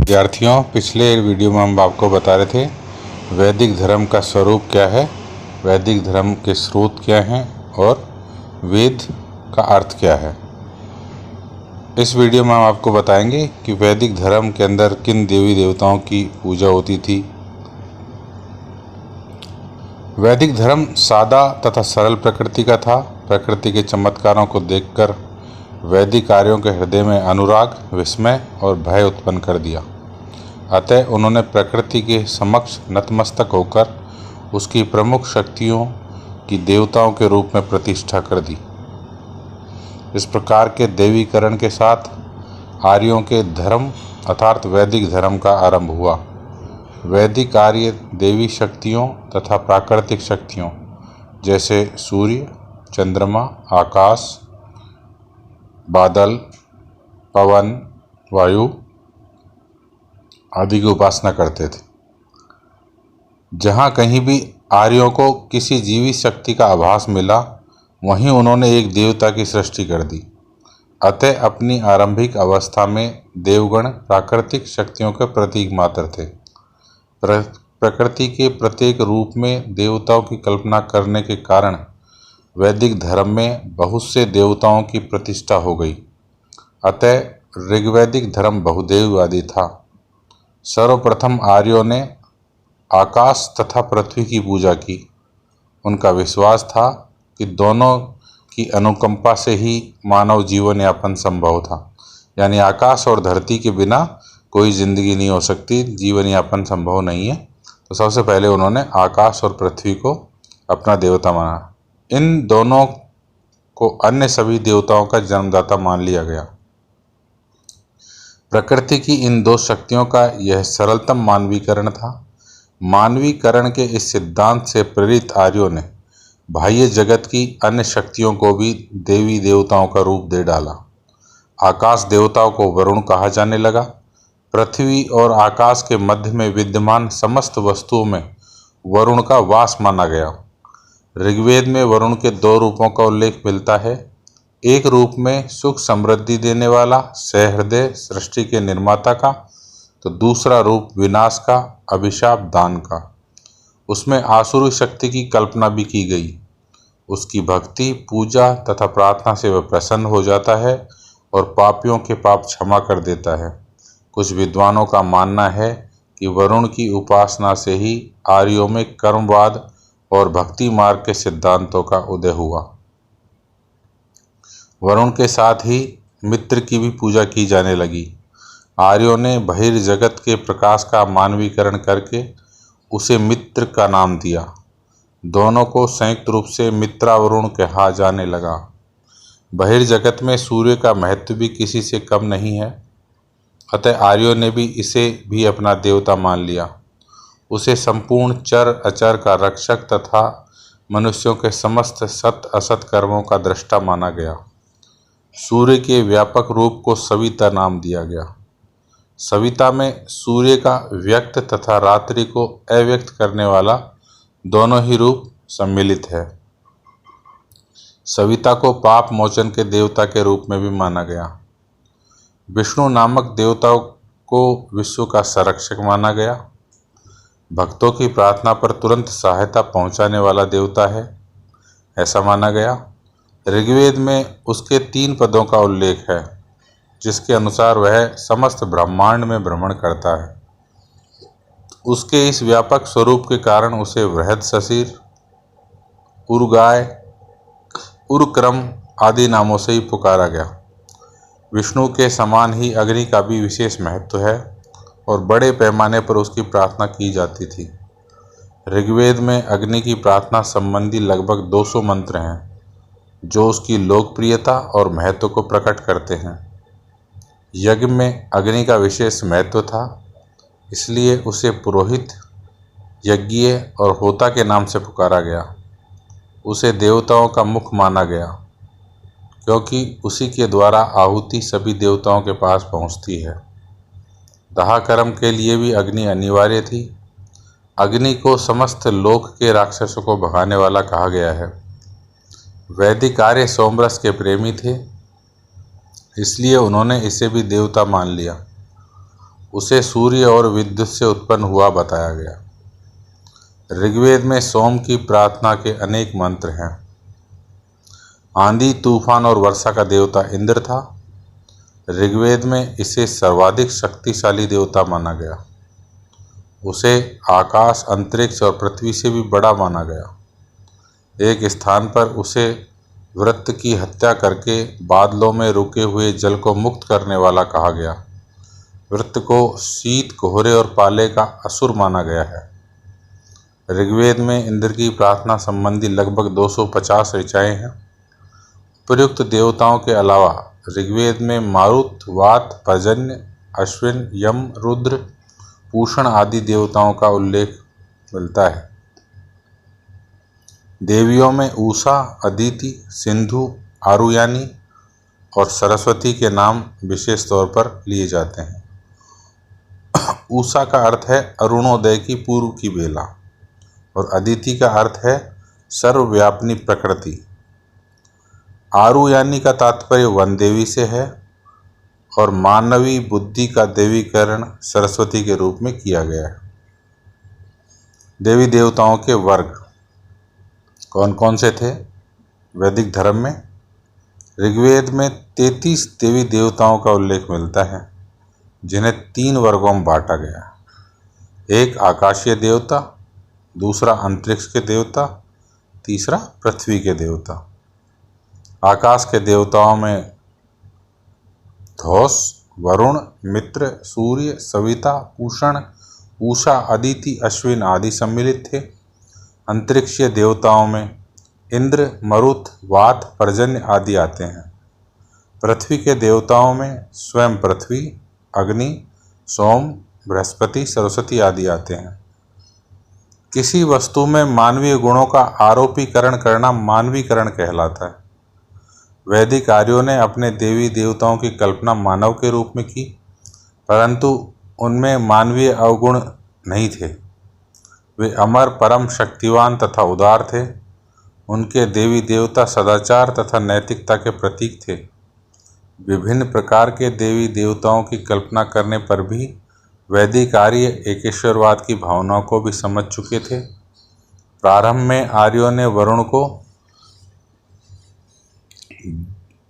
विद्यार्थियों, पिछले वीडियो में हम आपको बता रहे थे वैदिक धर्म का स्वरूप क्या है, वैदिक धर्म के स्रोत क्या हैं और वेद का अर्थ क्या है। इस वीडियो में हम आपको बताएंगे कि वैदिक धर्म के अंदर किन देवी देवताओं की पूजा होती थी। वैदिक धर्म सादा तथा सरल प्रकृति का था। प्रकृति के चमत्कारों को देखकर वैदिक आर्यों के हृदय में अनुराग, विस्मय और भय उत्पन्न कर दिया। अतः उन्होंने प्रकृति के समक्ष नतमस्तक होकर उसकी प्रमुख शक्तियों की देवताओं के रूप में प्रतिष्ठा कर दी। इस प्रकार के देवीकरण के साथ आर्यों के धर्म अर्थात वैदिक धर्म का आरंभ हुआ। वैदिक आर्य देवी शक्तियों तथा प्राकृतिक शक्तियों जैसे सूर्य, चंद्रमा, आकाश, बादल, पवन, वायु आदि की उपासना करते थे। जहाँ कहीं भी आर्यों को किसी जीवित शक्ति का आभास मिला, वहीं उन्होंने एक देवता की सृष्टि कर दी। अतः अपनी आरंभिक अवस्था में देवगण प्राकृतिक शक्तियों के प्रतीक मात्र थे। प्रकृति के प्रत्येक रूप में देवताओं की कल्पना करने के कारण वैदिक धर्म में बहुत से देवताओं की प्रतिष्ठा हो गई। अतः ऋग्वैदिक धर्म बहुदेववादी था। सर्वप्रथम आर्यों ने आकाश तथा पृथ्वी की पूजा की। उनका विश्वास था कि दोनों की अनुकंपा से ही मानव जीवन यापन संभव था, यानी आकाश और धरती के बिना कोई जिंदगी नहीं हो सकती, जीवन यापन संभव नहीं है। तो सबसे पहले उन्होंने आकाश और पृथ्वी को अपना देवता माना। इन दोनों को अन्य सभी देवताओं का जन्मदाता मान लिया गया। प्रकृति की इन दो शक्तियों का यह सरलतम मानवीकरण था। मानवीकरण के इस सिद्धांत से प्रेरित आर्यों ने बाह्य जगत की अन्य शक्तियों को भी देवी देवताओं का रूप दे डाला। आकाश देवताओं को वरुण कहा जाने लगा। पृथ्वी और आकाश के मध्य में विद्यमान समस्त वस्तुओं में वरुण का वास माना गया। ऋग्वेद में वरुण के दो रूपों का उल्लेख मिलता है। एक रूप में सुख समृद्धि देने वाला, सहृदय, सृष्टि के निर्माता का, तो दूसरा रूप विनाश का, अभिशाप दान का। उसमें आसुरी शक्ति की कल्पना भी की गई। उसकी भक्ति, पूजा तथा प्रार्थना से वह प्रसन्न हो जाता है और पापियों के पाप क्षमा कर देता है। कुछ विद्वानों का मानना है कि वरुण की उपासना से ही आर्यों में कर्मवाद और भक्ति मार्ग के सिद्धांतों का उदय हुआ। वरुण के साथ ही मित्र की भी पूजा की जाने लगी। आर्यों ने बहिर्जगत के प्रकाश का मानवीकरण करके उसे मित्र का नाम दिया। दोनों को संयुक्त रूप से मित्रावरुण कहा जाने लगा। बहिर्जगत में सूर्य का महत्व भी किसी से कम नहीं है। अतः आर्यों ने भी इसे भी अपना देवता मान लिया। उसे संपूर्ण चर अचर का रक्षक तथा मनुष्यों के समस्त सत असत कर्मों का दृष्टा माना गया। सूर्य के व्यापक रूप को सविता नाम दिया गया। सविता में सूर्य का व्यक्त तथा रात्रि को अव्यक्त करने वाला दोनों ही रूप सम्मिलित है। सविता को पाप मोचन के देवता के रूप में भी माना गया। विष्णु नामक देवताओं को विश्व का संरक्षक माना गया। भक्तों की प्रार्थना पर तुरंत सहायता पहुंचाने वाला देवता है, ऐसा माना गया। ऋग्वेद में उसके 3 पदों का उल्लेख है, जिसके अनुसार वह समस्त ब्रह्मांड में भ्रमण करता है। उसके इस व्यापक स्वरूप के कारण उसे बृहदशरीर, उर्गाय, उर्क्रम आदि नामों से ही पुकारा गया। विष्णु के समान ही अग्नि का भी विशेष महत्व है और बड़े पैमाने पर उसकी प्रार्थना की जाती थी। ऋग्वेद में अग्नि की प्रार्थना संबंधी लगभग 200 मंत्र हैं, जो उसकी लोकप्रियता और महत्व को प्रकट करते हैं। यज्ञ में अग्नि का विशेष महत्व था, इसलिए उसे पुरोहित, यज्ञीय और होता के नाम से पुकारा गया। उसे देवताओं का मुख माना गया, क्योंकि उसी के द्वारा आहुति सभी देवताओं के पास पहुंचती है। दाह कर्म के लिए भी अग्नि अनिवार्य थी। अग्नि को समस्त लोक के राक्षसों को भगाने वाला कहा गया है। वैदिक आर्य सोमरस के प्रेमी थे, इसलिए उन्होंने इसे भी देवता मान लिया। उसे सूर्य और विद्युत से उत्पन्न हुआ बताया गया। ऋग्वेद में सोम की प्रार्थना के अनेक मंत्र हैं। आंधी, तूफान और वर्षा का देवता इंद्र था। ऋग्वेद में इसे सर्वाधिक शक्तिशाली देवता माना गया। उसे आकाश, अंतरिक्ष और पृथ्वी से भी बड़ा माना गया। एक स्थान पर उसे वृत्त की हत्या करके बादलों में रुके हुए जल को मुक्त करने वाला कहा गया। वृत्त को शीत, कोहरे और पाले का असुर माना गया है। ऋग्वेद में इंद्र की प्रार्थना संबंधी लगभग 250 ऋचाएँ हैं। प्रयुक्त देवताओं के अलावा ऋग्वेद में मारुत, वात, पर्जन्य, अश्विन, यम, रुद्र, पूषण आदि देवताओं का उल्लेख मिलता है। देवियों में उषा, अदिति, सिंधु, आरुयानी और सरस्वती के नाम विशेष तौर पर लिए जाते हैं। उषा का अर्थ है अरुणोदय की पूर्व की बेला और अदिति का अर्थ है सर्वव्यापिनी प्रकृति। आरुयानी का तात्पर्य वन देवी से है और मानवी बुद्धि का देवीकरण सरस्वती के रूप में किया गया है। देवी देवताओं के वर्ग कौन कौन से थे? वैदिक धर्म में ऋग्वेद में 33 देवी देवताओं का उल्लेख मिलता है, जिन्हें 3 वर्गों में बांटा गया। एक आकाशीय देवता, दूसरा अंतरिक्ष के देवता, तीसरा पृथ्वी के देवता। आकाश के देवताओं में धौस, वरुण, मित्र, सूर्य, सविता, पूषण, उषा, अदिति, अश्विन आदि सम्मिलित थे। अंतरिक्षीय देवताओं में इंद्र, मरुत, वात, पर्जन्य आदि आते हैं। पृथ्वी के देवताओं में स्वयं पृथ्वी, अग्नि, सोम, बृहस्पति, सरस्वती आदि आते हैं। किसी वस्तु में मानवीय गुणों का आरोपीकरण करना मानवीकरण कहलाता है। वैदिक आर्यों ने अपने देवी देवताओं की कल्पना मानव के रूप में की, परंतु उनमें मानवीय अवगुण नहीं थे। वे अमर, परम शक्तिवान तथा उदार थे। उनके देवी देवता सदाचार तथा नैतिकता के प्रतीक थे। विभिन्न प्रकार के देवी देवताओं की कल्पना करने पर भी वैदिक आर्य एकेश्वरवाद की भावनाओं को भी समझ चुके थे। प्रारंभ में आर्यों ने वरुण को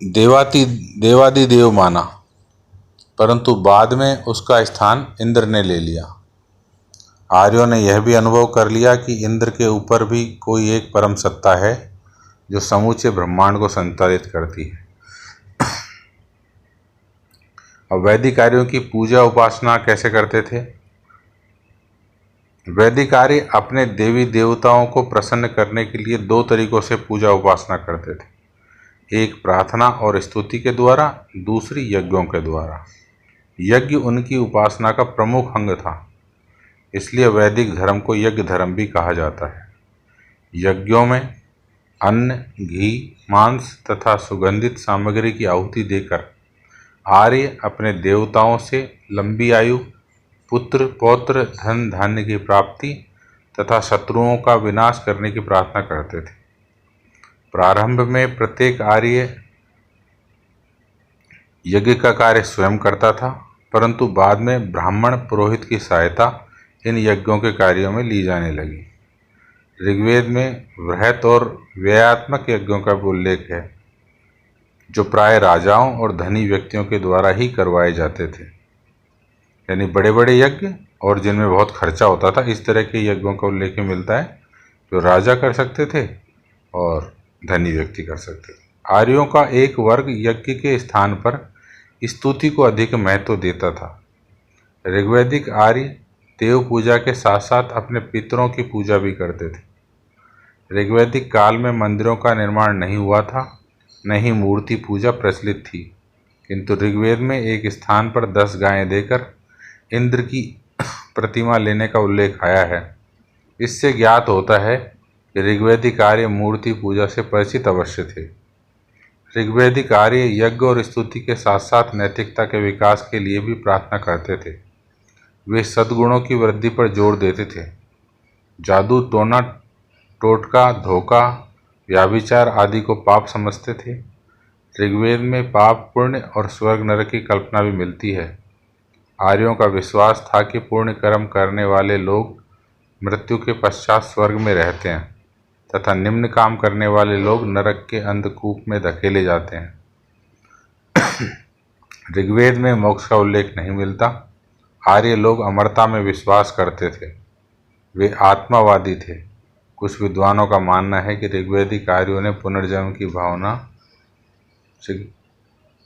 देवादिदेव माना, परंतु बाद में उसका स्थान इंद्र ने ले लिया। आर्यों ने यह भी अनुभव कर लिया कि इंद्र के ऊपर भी कोई एक परम सत्ता है जो समूचे ब्रह्मांड को संचालित करती है। अब वैदिक आर्यों की पूजा उपासना कैसे करते थे? वैदिक आर्य अपने देवी देवताओं को प्रसन्न करने के लिए 2 तरीकों से पूजा उपासना करते थे। एक प्रार्थना और स्तुति के द्वारा, दूसरी यज्ञों के द्वारा। यज्ञ उनकी उपासना का प्रमुख अंग था, इसलिए वैदिक धर्म को यज्ञ धर्म भी कहा जाता है। यज्ञों में अन्न, घी, मांस तथा सुगंधित सामग्री की आहुति देकर आर्य अपने देवताओं से लंबी आयु, पुत्र, पौत्र, धन धान्य की प्राप्ति तथा शत्रुओं का विनाश करने की प्रार्थना करते थे। प्रारंभ में प्रत्येक आर्य यज्ञ का कार्य स्वयं करता था, परंतु बाद में ब्राह्मण पुरोहित की सहायता इन यज्ञों के कार्यों में ली जाने लगी। ऋग्वेद में वृहत और व्ययात्मक यज्ञों का भी उल्लेख है, जो प्राय राजाओं और धनी व्यक्तियों के द्वारा ही करवाए जाते थे। यानी बड़े बड़े यज्ञ और जिनमें बहुत खर्चा होता था, इस तरह के यज्ञों का उल्लेख मिलता है जो राजा कर सकते थे और धनी व्यक्ति कर सकते थे। आर्यों का एक वर्ग यज्ञ के स्थान पर स्तुति को अधिक महत्व देता था। ऋग्वैदिक आर्य देव पूजा के साथ साथ अपने पितरों की पूजा भी करते थे। ऋग्वैदिक काल में मंदिरों का निर्माण नहीं हुआ था, न ही मूर्ति पूजा प्रचलित थी, किंतु ऋग्वेद में एक स्थान पर 10 गायें देकर इंद्र की प्रतिमा लेने का उल्लेख आया है। इससे ज्ञात होता है कि ऋग्वैदिक आर्य मूर्ति पूजा से परिचित अवश्य थे। ऋग्वैदिक आर्य यज्ञ और स्तुति के साथ साथ नैतिकता के विकास के लिए भी प्रार्थना करते थे। वे सद्गुणों की वृद्धि पर जोर देते थे। जादू, टोना, टोटका, धोखा, व्याभिचार आदि को पाप समझते थे। ऋग्वेद में पाप, पुण्य और स्वर्ग नरक की कल्पना भी मिलती है। आर्यों का विश्वास था कि पुण्य कर्म करने वाले लोग मृत्यु के पश्चात स्वर्ग में रहते हैं तथा निम्न काम करने वाले लोग नरक के अंधकूप में धकेले जाते हैं। ऋग्वेद में मोक्ष का उल्लेख नहीं मिलता। आर्य लोग अमरता में विश्वास करते थे, वे आत्मावादी थे। कुछ विद्वानों का मानना है कि ऋग्वेदिक आर्यों ने पुनर्जन्म की भावना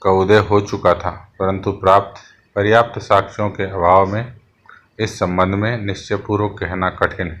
का उदय हो चुका था, परंतु पर्याप्त साक्ष्यों के अभाव में इस संबंध में निश्चयपूर्वक कहना कठिन है।